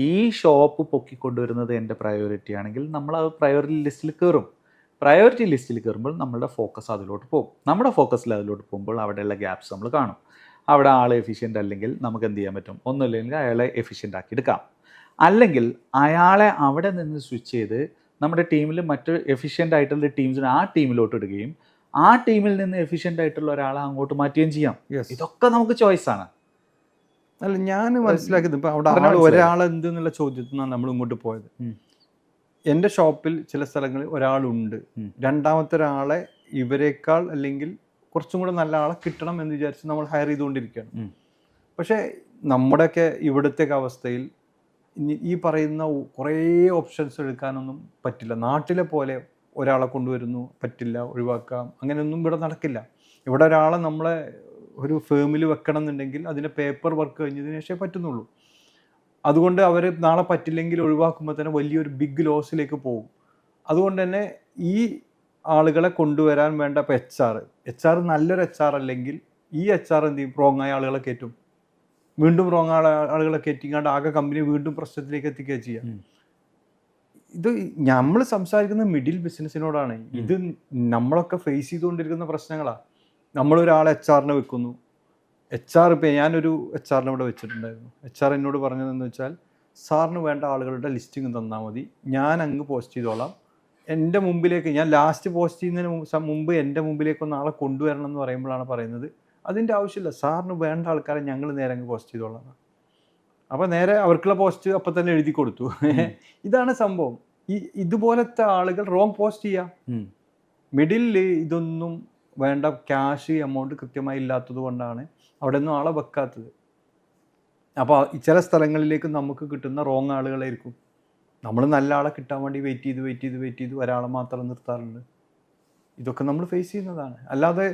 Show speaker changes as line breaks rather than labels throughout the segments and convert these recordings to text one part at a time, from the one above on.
ഈ ഷോപ്പ് പൊക്കിക്കൊണ്ടുവരുന്നത് എൻ്റെ പ്രയോറിറ്റി ആണെങ്കിൽ നമ്മൾ ആ പ്രയോറിറ്റി ലിസ്റ്റിൽ കയറും. പ്രയോറിറ്റി ലിസ്റ്റിൽ കയറുമ്പോൾ നമ്മളുടെ ഫോക്കസ് അതിലോട്ട് പോകും. നമ്മുടെ ഫോക്കസിൽ അതിലോട്ട് പോകുമ്പോൾ അവിടെയുള്ള ഗ്യാപ്സ് നമ്മൾ കാണും. അവിടെ ആൾ എഫിഷ്യൻ്റ് അല്ലെങ്കിൽ നമുക്ക് എന്ത് ചെയ്യാൻ പറ്റും? ഒന്നുമില്ലെങ്കിൽ അയാളെ എഫിഷ്യൻ്റ് ആക്കി എടുക്കാം. അല്ലെങ്കിൽ അയാളെ അവിടെ നിന്ന് സ്വിച്ച് ചെയ്ത് നമ്മുടെ ടീമിൽ മറ്റൊരു എഫിഷ്യൻ്റ് ആയിട്ടുള്ള ടീംസിനെ ആ ടീമിലോട്ട് ഇടുകയും ആ ടീമിൽ നിന്ന് എഫിഷ്യൻ്റ് ആയിട്ടുള്ള ഒരാളെ അങ്ങോട്ട് മാറ്റുകയും ചെയ്യാം. ഇതൊക്കെ നമുക്ക് ചോയ്സാണ്.
അല്ല, ഞാൻ മനസ്സിലാക്കിയത് ഇപ്പം അവിടെ ഒരാൾ എന്ത് എന്നുള്ള ചോദ്യത്തിൽ നിന്നാണ് നമ്മൾ ഇങ്ങോട്ട് പോയത്. എൻ്റെ ഷോപ്പിൽ ചില സ്ഥലങ്ങളിൽ ഒരാളുണ്ട്, രണ്ടാമത്തെ ഒരാളെ ഇവരെക്കാൾ അല്ലെങ്കിൽ കുറച്ചും കൂടെ നല്ല ആളെ കിട്ടണം എന്ന് വിചാരിച്ച് നമ്മൾ ഹയർ ചെയ്തുകൊണ്ടിരിക്കുകയാണ്. പക്ഷേ നമ്മുടെയൊക്കെ ഇവിടുത്തെ അവസ്ഥയിൽ ഈ പറയുന്ന കുറേ ഓപ്ഷൻസ് എടുക്കാനൊന്നും പറ്റില്ല. നാട്ടിലെ പോലെ ഒരാളെ കൊണ്ടുവരുന്നു, പറ്റില്ല, ഒഴിവാക്കാം, അങ്ങനെയൊന്നും ഇവിടെ നടക്കില്ല. ഇവിടെ ഒരാളെ നമ്മളെ ഒരു ഫേമിൽ വെക്കണം എന്നുണ്ടെങ്കിൽ അതിൻ്റെ പേപ്പർ വർക്ക് കഴിഞ്ഞതിന് ശേഷമേ പറ്റുന്നുള്ളൂ. അതുകൊണ്ട് അവർ നാളെ പറ്റില്ലെങ്കിൽ ഒഴിവാക്കുമ്പോൾ തന്നെ വലിയൊരു ബിഗ് ലോസിലേക്ക് പോകും. അതുകൊണ്ട് തന്നെ ഈ ആളുകളെ കൊണ്ടുവരാൻ വേണ്ട ഇപ്പോൾ എച്ച് ആർ നല്ലൊരു എച്ച് ആർ അല്ലെങ്കിൽ ഈ എച്ച് ആർ എന്ത് ചെയ്യും? റോങ്ങായ ആളുകളെ കയറ്റും, വീണ്ടും റോങ് ആളുകളെ കയറ്റിക്കാണ്ട് ആകെ കമ്പനി വീണ്ടും പ്രശ്നത്തിലേക്ക് എത്തിക്കുക ചെയ്യാം. ഇത് നമ്മൾ സംസാരിക്കുന്ന മിഡിൽ ബിസിനസ്സിനോടാണ്. ഇത് നമ്മളൊക്കെ ഫേസ് ചെയ്തുകൊണ്ടിരിക്കുന്ന പ്രശ്നങ്ങളാണ്. നമ്മളൊരാളെ എച്ച് ആറിനെ വെക്കുന്നു. എച്ച് ആർ ഇപ്പോൾ ഞാനൊരു എച്ച് ആറിനെ ഇവിടെ വെച്ചിട്ടുണ്ടായിരുന്നു. എച്ച് ആർ എന്നോട് പറഞ്ഞതെന്ന് വെച്ചാൽ, സാറിന് വേണ്ട ആളുകളുടെ ലിസ്റ്റിങ് തന്നാൽ മതി, ഞാൻ അങ്ങ് പോസ്റ്റ് ചെയ്തോളാം. എൻ്റെ മുമ്പിലേക്ക് ഞാൻ ലാസ്റ്റ് പോസ്റ്റ് ചെയ്യുന്നതിന് മുമ്പ് എൻ്റെ മുമ്പിലേക്ക് ഒന്ന് ആളെ കൊണ്ടുവരണം എന്ന് പറയുമ്പോഴാണ് പറയുന്നത് അതിൻ്റെ ആവശ്യമില്ല, സാറിന് വേണ്ട ആൾക്കാരെ ഞങ്ങൾ നേരെ അങ്ങ് പോസ്റ്റ് ചെയ്തോളാം. അപ്പോൾ നേരെ അവർക്കുള്ള പോസ്റ്റ് അപ്പം തന്നെ എഴുതി കൊടുത്തു. ഇതാണ് സംഭവം. ഇതുപോലത്തെ ആളുകൾ റോങ് പോസ്റ്റ് ചെയ്യാം. മിഡിലിൽ ഇതൊന്നും വേണ്ട, ക്യാഷ് എമൗണ്ട് കൃത്യമായി ഇല്ലാത്തത് കൊണ്ടാണ് അവിടെ ഒന്നും ആളെ വെക്കാത്തത്. അപ്പോൾ ചില സ്ഥലങ്ങളിലേക്ക് നമുക്ക് കിട്ടുന്ന റോങ് ആളുകളായിരിക്കും. നമ്മൾ നല്ല ആളെ കിട്ടാൻ വേണ്ടി വെയിറ്റ് ചെയ്ത് ഒരാളെ മാത്രം നിർത്താറുണ്ട്. ഇതൊക്കെ നമ്മൾ ഫേസ് ചെയ്യുന്നതാണ്. അല്ലാതെ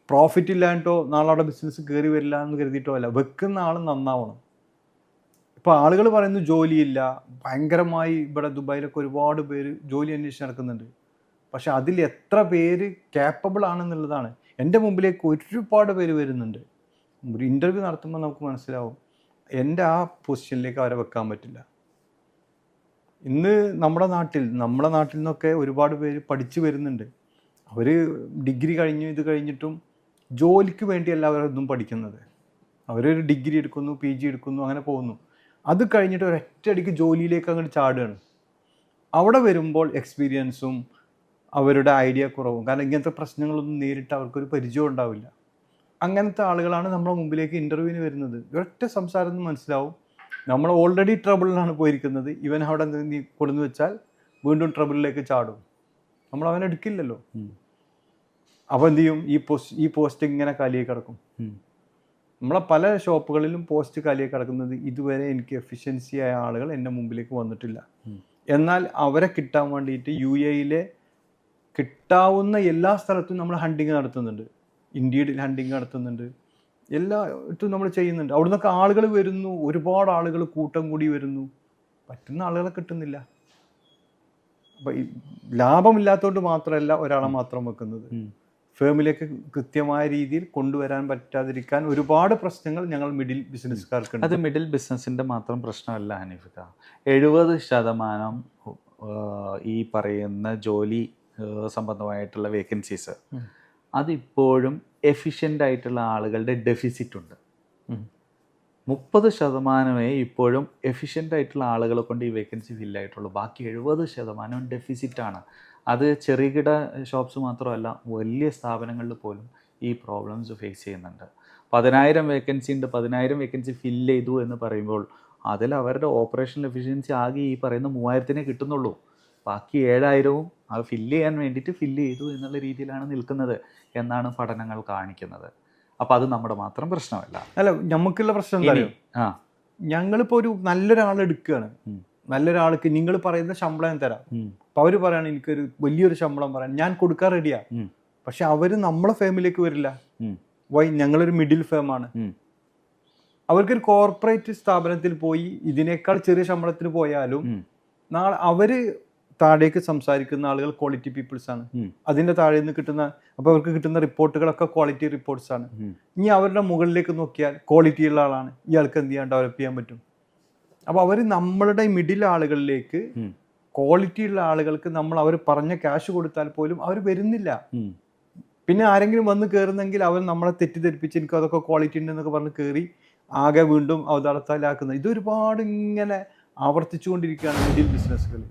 പ്രോഫിറ്റ് ഇല്ലാണ്ടോ നാളെ അവിടെ ബിസിനസ് കയറി വരില്ല എന്ന് കരുതിയിട്ടോ അല്ല. വെക്കുന്ന ആൾ നന്നാവണം. ഇപ്പോൾ ആളുകൾ പറയുന്നു ജോലിയില്ല, ഭയങ്കരമായി ഇവിടെ ദുബായിലൊക്കെ ഒരുപാട് പേര് ജോലി അന്വേഷിച്ച് നടക്കുന്നുണ്ട്. പക്ഷെ അതിൽ എത്ര പേര് ക്യാപ്പബിൾ ആണെന്നുള്ളതാണ്. എൻ്റെ മുമ്പിലേക്ക് ഒരുപാട് പേര് വരുന്നുണ്ട്. ഒരു ഇൻ്റർവ്യൂ നടത്തുമ്പോൾ നമുക്ക് മനസ്സിലാവും എൻ്റെ ആ പൊസിഷനിലേക്ക് അവരെ വെക്കാൻ പറ്റില്ല. ഇന്ന് നമ്മുടെ നാട്ടിൽ നിന്നൊക്കെ ഒരുപാട് പേര് പഠിച്ചു വരുന്നുണ്ട്. അവർ ഡിഗ്രി ഇത് കഴിഞ്ഞിട്ടും ജോലിക്ക് വേണ്ടിയല്ല അവരൊന്നും പഠിക്കുന്നത്. അവരൊരു ഡിഗ്രി എടുക്കുന്നു, PG എടുക്കുന്നു, അങ്ങനെ പോകുന്നു. അത് കഴിഞ്ഞിട്ട് ഒരൊറ്റയടിക്ക് ജോലിയിലേക്ക് അങ്ങോട്ട് ചാടുകയാണ്. അവിടെ വരുമ്പോൾ എക്സ്പീരിയൻസും അവരുടെ ഐഡിയ കുറവും, കാരണം ഇങ്ങനത്തെ പ്രശ്നങ്ങളൊന്നും നേരിട്ട് അവർക്കൊരു പരിചയം ഉണ്ടാവില്ല. അങ്ങനത്തെ ആളുകളാണ് നമ്മുടെ മുമ്പിലേക്ക് ഇൻ്റർവ്യൂവിന് വരുന്നത്. ഒരൊറ്റ സംസാരം എന്ന് മനസ്സിലാവും നമ്മൾ ഓൾറെഡി ട്രബിളിലാണ് പോയിരിക്കുന്നത്, ഇവൻ അവിടെ നീ കൊടുന്ന് വെച്ചാൽ വീണ്ടും ട്രബിളിലേക്ക് ചാടും. നമ്മൾ അവനെ എടുക്കില്ലല്ലോ. അപ്പോൾ എന്ത് ചെയ്യും? ഈ പോസ്റ്റ് ഇങ്ങനെ കാലിയായി കിടക്കും. നമ്മളെ പല ഷോപ്പുകളിലും പോസ്റ്റ് കാലിയായി കിടക്കുന്നത് ഇതുവരെ എനിക്ക് എഫിഷ്യൻസി ആയ ആളുകൾ എൻ്റെ മുമ്പിലേക്ക് വന്നിട്ടില്ല. എന്നാൽ അവരെ കിട്ടാൻ വേണ്ടിയിട്ട് UAE കിട്ടാവുന്ന എല്ലാ സ്ഥലത്തും നമ്മൾ ഹണ്ടിങ് നടത്തുന്നുണ്ട്. ഇന്ത്യയിൽ ഹണ്ടിങ് നടത്തുന്നുണ്ട്, എല്ലായിടത്തും നമ്മൾ ചെയ്യുന്നുണ്ട്. അവിടെ നിന്നൊക്കെ ആളുകൾ വരുന്നു, ഒരുപാട് ആളുകൾ കൂട്ടം കൂടി വരുന്നു, പറ്റുന്ന ആളുകളെ കിട്ടുന്നില്ല. അപ്പം ഈ ലാഭമില്ലാത്തതുകൊണ്ട് മാത്രമല്ല ഒരാളെ മാത്രം വെക്കുന്നത്, ഫേമിലേക്ക് കൃത്യമായ രീതിയിൽ കൊണ്ടുവരാൻ പറ്റാതിരിക്കാൻ ഒരുപാട് പ്രശ്നങ്ങൾ ഞങ്ങൾ മിഡിൽ ബിസിനസ്സുകാർക്കുണ്ട്.
അത് മിഡിൽ ബിസിനസ്സിൻ്റെ മാത്രം പ്രശ്നമല്ല ഹനീഫിക്ക. 70% ഈ പറയുന്ന ജോലി സംബന്ധമായിട്ടുള്ള വേക്കൻസീസ് അതിപ്പോഴും എഫിഷ്യൻ്റ് ആയിട്ടുള്ള ആളുകളുടെ ഡെഫിസിറ്റ് ഉണ്ട്. 30% ഇപ്പോഴും എഫിഷ്യൻ്റ് ആയിട്ടുള്ള ആളുകളെ കൊണ്ട് ഈ വേക്കൻസി ഫില്ലായിട്ടുള്ളൂ. ബാക്കി 70% ഡെഫിസിറ്റാണ്. അത് ചെറുകിട ഷോപ്സ് മാത്രമല്ല, വലിയ സ്ഥാപനങ്ങളിൽ പോലും ഈ പ്രോബ്ലംസ് ഫേസ് ചെയ്യുന്നുണ്ട്. 10,000 വേക്കൻസി ഉണ്ട്, 10,000 വേക്കൻസി ഫില്ല് ചെയ്തു എന്ന് പറയുമ്പോൾ അതിൽ അവരുടെ ഓപ്പറേഷണൽ എഫിഷ്യൻസി ആകെ ഈ പറയുന്ന 3,000 കിട്ടുന്നുള്ളൂ. ബാക്കി 7,000 അത് ഫില്ല് ചെയ്യാൻ വേണ്ടിയിട്ട് ഫില്ല് ചെയ്തു എന്നുള്ള രീതിയിലാണ് നിൽക്കുന്നത് എന്നാണ് പഠനങ്ങൾ കാണിക്കുന്നത്. അപ്പോൾ അത് നമ്മുടെ മാത്രം പ്രശ്നമല്ല.
അല്ല, നമുക്കുള്ള പ്രശ്നം എന്താ? ഞങ്ങളിപ്പോൾ ഒരു നല്ലൊരാൾ എടുക്കുകയാണ്, നല്ലൊരാൾക്ക് നിങ്ങൾ പറയുന്ന ശമ്പളം ഞാൻ തരാം. അപ്പോൾ അവർ പറയാണ് എനിക്കൊരു വലിയൊരു ശമ്പളം പറയാൻ, ഞാൻ കൊടുക്കാൻ റെഡിയാ. പക്ഷെ അവർ നമ്മളെ ഫേമിലേക്ക് വരില്ല. ഞങ്ങളൊരു മിഡിൽ ഫേമാണ്. അവർക്കൊരു കോർപ്പറേറ്റ് സ്ഥാപനത്തിൽ പോയി ഇതിനേക്കാൾ ചെറിയ ശമ്പളത്തിന് പോയാലും നാളെ അവർ താഴേക്ക് സംസാരിക്കുന്ന ആളുകൾ ക്വാളിറ്റി പീപ്പിൾസ് ആണ്. അതിൻ്റെ താഴെ നിന്ന് കിട്ടുന്ന, അപ്പോൾ അവർക്ക് കിട്ടുന്ന റിപ്പോർട്ടുകളൊക്കെ ക്വാളിറ്റി റിപ്പോർട്ട്സ് ആണ്. ഇനി അവരുടെ മുകളിലേക്ക് നോക്കിയാൽ ക്വാളിറ്റി ഉള്ള ആളാണ്, ഇയാൾക്ക് എന്ത് ചെയ്യാൻ ഡെവലപ്പ് ചെയ്യാൻ പറ്റും? അപ്പോൾ അവർ നമ്മളുടെ മിഡിൽ ആളുകളിലേക്ക് ക്വാളിറ്റി ഉള്ള ആളുകൾക്ക് നമ്മൾ അവർ പറഞ്ഞ ക്യാഷ് കൊടുത്താൽ പോലും അവർ വരുന്നില്ല. പിന്നെ ആരെങ്കിലും വന്ന് കയറുന്നെങ്കിൽ അവർ നമ്മളെ തെറ്റിദ്ധരിപ്പിച്ച് എനിക്ക് അതൊക്കെ ക്വാളിറ്റി ഉണ്ടെന്നൊക്കെ പറഞ്ഞ് കയറി ആകെ വീണ്ടും അവതാളത്താലാക്കുന്നത്. ഇതൊരുപാട് ഇങ്ങനെ ആവർത്തിച്ചുകൊണ്ടിരിക്കുകയാണ് മിഡിൽ ബിസിനസ്സുകളിൽ.